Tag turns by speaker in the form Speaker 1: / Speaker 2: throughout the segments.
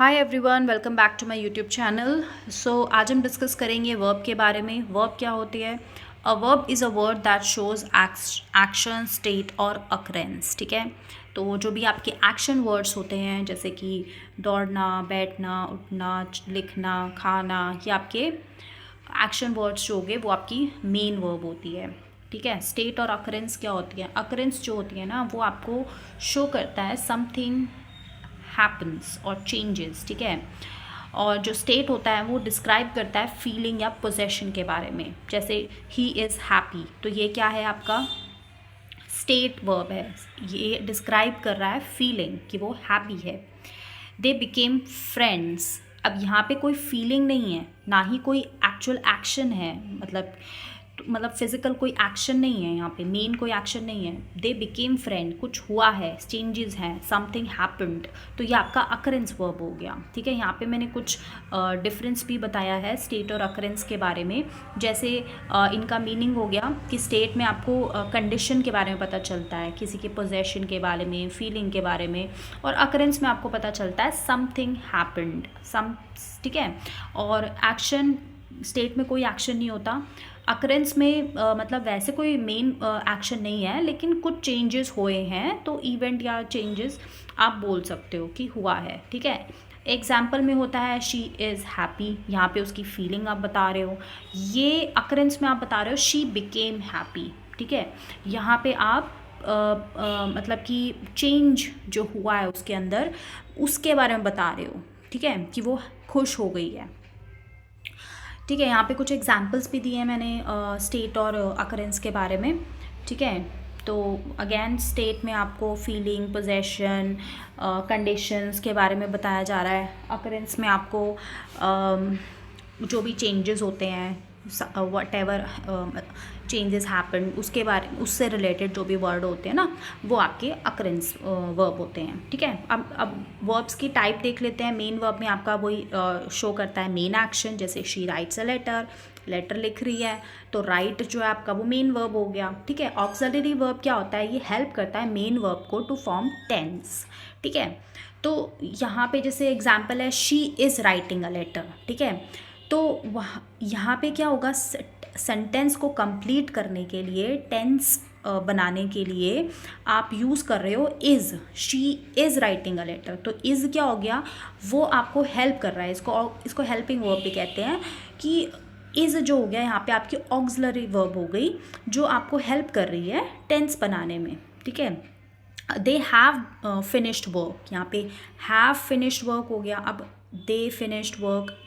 Speaker 1: Hi everyone, welcome back to my YouTube channel. So आज हम discuss करेंगे verb के बारे में। वर्ब क्या होती है? A verb is a word that shows action, state और अकरेंस। ठीक है, तो जो भी आपके एक्शन वर्ड्स होते हैं जैसे कि दौड़ना, बैठना, उठना, लिखना, खाना, ये आपके एक्शन वर्ड्स जो हो गए वो आपकी मेन वर्ब होती है। ठीक है, स्टेट और अकरेंस क्या होती है? अकरेंस जो होती है ना वो आपको शो करता है समथिंग हैपन्स और चेंजेस। ठीक है, और जो स्टेट होता है वो डिस्क्राइब करता है फीलिंग या पोजेशन के बारे में। जैसे ही इज़ हैप्पी, तो ये क्या है? आपका स्टेट वर्ब है। ये डिस्क्राइब कर रहा है फीलिंग कि वो हैप्पी है। दे बिकेम फ्रेंड्स, अब यहाँ पे कोई फीलिंग नहीं है, ना ही कोई एक्चुअल एक्शन है, मतलब फिजिकल कोई एक्शन नहीं है, यहाँ पे मेन कोई एक्शन नहीं है। दे बिकेम फ्रेंड, कुछ हुआ है, चेंजेस हैं, समथिंग हैपेंड, तो ये आपका अकरेंस वर्ब हो गया। ठीक है, यहाँ पे मैंने कुछ डिफरेंस भी बताया है स्टेट और अकरेंस के बारे में। जैसे इनका मीनिंग हो गया कि स्टेट में आपको कंडीशन के बारे में पता चलता है, किसी के पोजेशन के बारे में, फीलिंग के बारे में, और अकरेंस में आपको पता चलता है समथिंग हैपेंड सम। ठीक है, और एक्शन, स्टेट में कोई एक्शन नहीं होता। अकरेंस में मतलब वैसे कोई मेन एक्शन नहीं है, लेकिन कुछ चेंजेस हुए हैं, तो इवेंट या चेंजेस आप बोल सकते हो कि हुआ है। ठीक है, एग्जाम्पल में होता है शी इज़ हैप्पी, यहाँ पे उसकी फीलिंग आप बता रहे हो। ये अकरेंस में आप बता रहे हो शी बिकेम हैप्पी। ठीक है, यहाँ पे आप मतलब कि चेंज जो हुआ है उसके अंदर, उसके बारे में बता रहे हो। ठीक है, कि वो खुश हो गई है। ठीक है, यहाँ पे कुछ एग्जांपल्स भी दिए हैं मैंने स्टेट और अकरेंस के बारे में। ठीक है, तो अगेन स्टेट में आपको फीलिंग, पोजेशन, कंडीशंस के बारे में बताया जा रहा है। अकरेंस में आपको जो भी चेंजेस होते हैं, वट एवर चेंजेस हैपन, उसके बारे, उससे रिलेटेड जो भी वर्ड होते हैं ना, वो आपके अकरेंस वर्ब होते हैं। ठीक है, अब वर्ब्स की टाइप देख लेते हैं। मेन वर्ब में आपका वही शो करता है मेन एक्शन, जैसे she writes a letter, letter लिख रही है, तो राइट जो है आपका वो मेन वर्ब हो गया। ठीक है, ऑक्सिलरी वर्ब क्या होता है? ये हेल्प करता है मेन वर्ब को टू फॉर्म टेंस। ठीक है, तो यहाँ पे जैसे एग्जाम्पल है she is writing a letter. ठीक है, तो वहाँ यहाँ पे क्या होगा? सेंटेंस को कंप्लीट करने के लिए, टेंस बनाने के लिए आप यूज़ कर रहे हो is. She is writing a letter, तो इज़ क्या हो गया? वो आपको हेल्प कर रहा है। इसको हेल्पिंग वर्ब भी कहते हैं कि इज़ जो हो गया यहाँ पे आपकी ऑक्सिलरी वर्ब हो गई, जो आपको हेल्प कर रही है टेंस बनाने में। ठीक है, दे हैव फिनिश्ड वर्क, यहाँ पे हैव फिनिश्ड वर्क हो गया। अब दे फिनिश्ड वर्क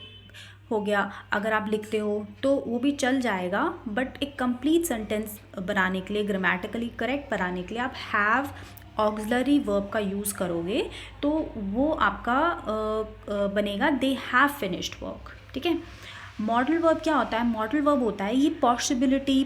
Speaker 1: हो गया। अगर आप लिखते हो तो वो भी चल जाएगा, बट एक कंप्लीट सेंटेंस बनाने के लिए, ग्रामेटिकली करेक्ट बनाने के लिए आप हैव ऑक्सिलरी वर्ब का यूज़ करोगे, तो वो आपका बनेगा दे हैव फिनिश्ड वर्क। ठीक है, मॉडल वर्ब क्या होता है? मॉडल वर्ब होता है ये पॉसिबिलिटी,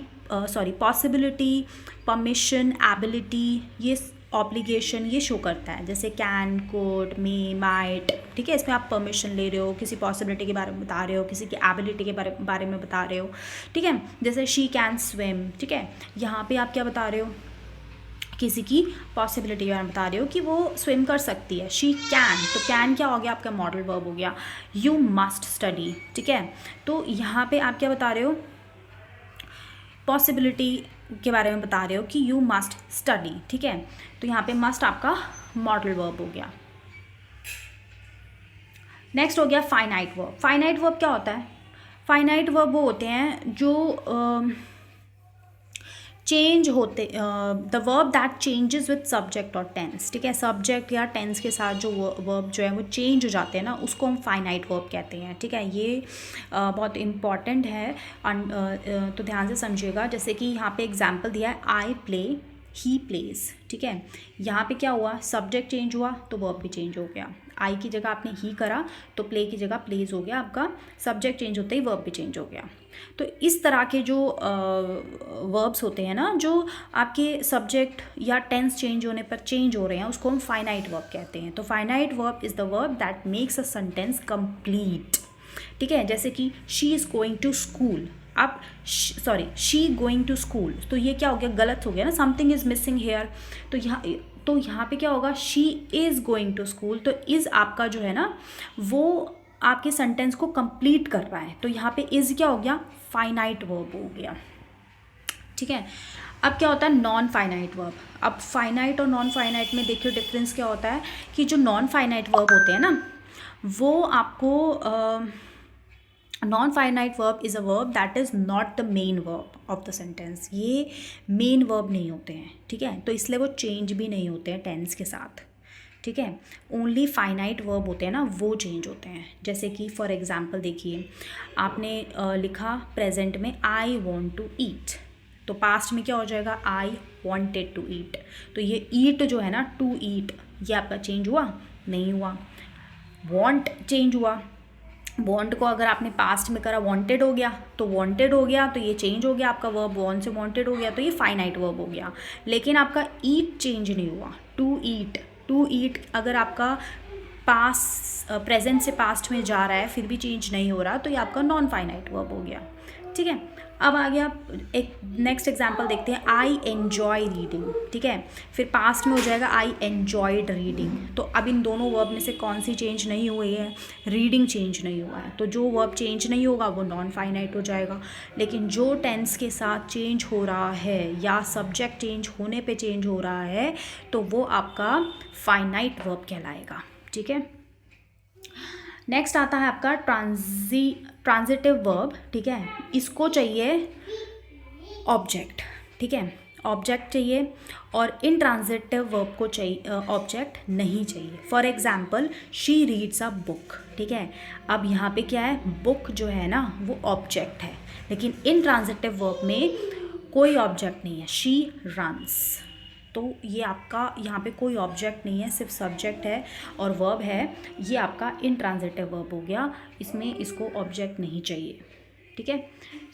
Speaker 1: परमिशन, एबिलिटी, ये ऑब्लिगेशन ये शो करता है। जैसे कैन, कोड, मे, माइट। ठीक है, इसमें आप परमिशन ले रहे हो, किसी पॉसिबिलिटी के बारे में बता रहे हो, किसी की एबिलिटी के बारे में बता रहे हो। ठीक है, जैसे शी कैन स्विम। ठीक है, यहाँ पे आप क्या बता रहे हो? किसी की पॉसिबिलिटी के बारे में बता रहे हो कि वो स्विम कर सकती है। शी कैन, तो कैन क्या हो गया? आपका मॉडल वर्ब हो गया। You must study. ठीक है, तो यहाँ पे आप क्या बता रहे हो? पॉसिबिलिटी के बारे में बता रहे हो कि यू मस्ट स्टडी। ठीक है, तो यहाँ पे मस्ट आपका मॉडल वर्ब हो गया। नेक्स्ट हो गया फाइनाइट वर्ब। फाइनाइट वर्ब क्या होता है? फाइनाइट वर्ब वो होते हैं जो चेंज होते, the verb that changes with subject और टेंस। ठीक है, सब्जेक्ट या टेंस के साथ जो वर्ब जो है वो चेंज हो जाते हैं ना, उसको हम फाइनाइट वर्ब कहते हैं। ठीक है, ये बहुत इम्पॉर्टेंट है, तो ध्यान से समझिएगा। जैसे कि यहाँ पे एग्जांपल दिया है आई प्ले, ही प्लेज। ठीक है, यहाँ पे क्या हुआ? सब्जेक्ट चेंज हुआ तो वर्ब भी चेंज हो गया। आई की जगह आपने ही करा तो प्ले की जगह प्लेज हो गया। आपका सब्जेक्ट चेंज होते ही वर्ब भी चेंज हो गया। तो इस तरह के जो वर्ब्स होते हैं ना, जो आपके सब्जेक्ट या टेंस चेंज होने पर चेंज हो रहे हैं, उसको हम फाइनाइट वर्ब कहते हैं। तो finite verb is the verb that makes a sentence complete. ठीक है, जैसे कि she is going to school. अब शी गोइंग टू स्कूल, तो ये क्या हो गया? गलत हो गया ना, समथिंग इज़ मिसिंग हेयर। तो यहाँ तो यहाँ पे क्या होगा, she is going to school, तो इज़ आपका जो है ना वो आपके सेंटेंस को कंप्लीट कर रहा है, तो यहाँ पे इज़ क्या हो गया, फाइनाइट वर्ब हो गया, ठीक है। अब क्या होता है नॉन फाइनाइट वर्ब। अब फाइनाइट और नॉन फाइनाइट में देखिए डिफरेंस क्या होता है कि जो नॉन फाइनाइट वर्ब होते हैं ना वो आपको non finite verb is a verb that is not the main verb of the sentence, ये मेन वर्ब नहीं होते हैं, ठीक है, तो इसलिए वो चेंज भी नहीं होते हैं टेंस के साथ, ठीक है। ओनली फाइनाइट वर्ब होते हैं ना वो चेंज होते हैं। जैसे कि फॉर एग्जांपल देखिए आपने लिखा प्रेजेंट में आई वॉन्ट टू ईट, तो पास्ट में क्या हो जाएगा आई वॉन्टेड टू ईट, तो ये ईट जो है ना टू ईट ये आपका चेंज हुआ नहीं हुआ। वॉन्ट चेंज हुआ, वॉन्ट को अगर आपने पास्ट में करा वॉन्टेड हो गया, तो वॉन्टेड हो गया तो ये चेंज हो गया आपका वर्ब, वॉन्ट से वॉन्टेड हो गया तो ये फाइनाइट वर्ब हो गया। लेकिन आपका ईट चेंज नहीं हुआ, टू ईट अगर आपका प्रेजेंट से पास्ट में जा रहा है फिर भी चेंज नहीं हो रहा तो ये आपका नॉन फाइनाइट वर्ब हो गया, ठीक है। अब आ गया एक नेक्स्ट एग्जांपल देखते हैं, आई एन्जॉय रीडिंग, ठीक है, फिर पास्ट में हो जाएगा आई एन्जॉयड रीडिंग, तो अब इन दोनों वर्ब में से कौन सी चेंज नहीं हुई है, रीडिंग चेंज नहीं हुआ है, तो जो वर्ब चेंज नहीं होगा वो नॉन फाइनाइट हो जाएगा। लेकिन जो टेंस के साथ चेंज हो रहा है या सब्जेक्ट चेंज होने पे चेंज हो रहा है तो वो आपका फाइनाइट वर्ब कहलाएगा, ठीक है। नेक्स्ट आता है आपका ट्रांजिटिव वर्ब, ठीक है, इसको चाहिए ऑब्जेक्ट, ठीक है, ऑब्जेक्ट चाहिए और इनट्रांजिटिव वर्ब को चाहिए ऑब्जेक्ट नहीं चाहिए। For example she reads a book, ठीक है, अब यहाँ पे क्या है बुक जो है ना वो ऑब्जेक्ट है, लेकिन इनट्रांजिटिव वर्ब में कोई ऑब्जेक्ट नहीं है, शी रन्स, तो ये आपका यहाँ पे कोई ऑब्जेक्ट नहीं है, सिर्फ सब्जेक्ट है और वर्ब है, ये आपका इनट्रांजिटिव वर्ब हो गया, इसमें इसको ऑब्जेक्ट नहीं चाहिए, ठीक है।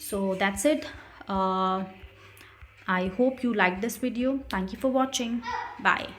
Speaker 1: So that's it, I hope you like this video. Thank you for watching. Bye.